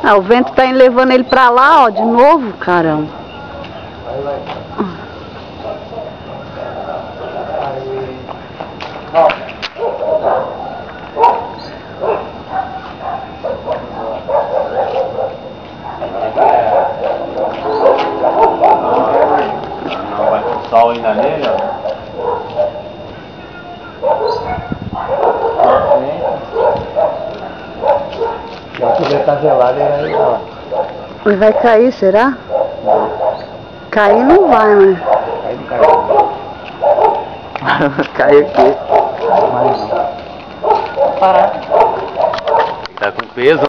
Ah, o vento tá levando ele pra lá, ó, de novo, caramba. Não vai com sol ainda nele, ó. Já que ele tá gelado, ele vai lá. Ele vai cair, será? Cair não vai, mas... Aí ele caiu. Caiu aqui. Vai não. Tá com peso.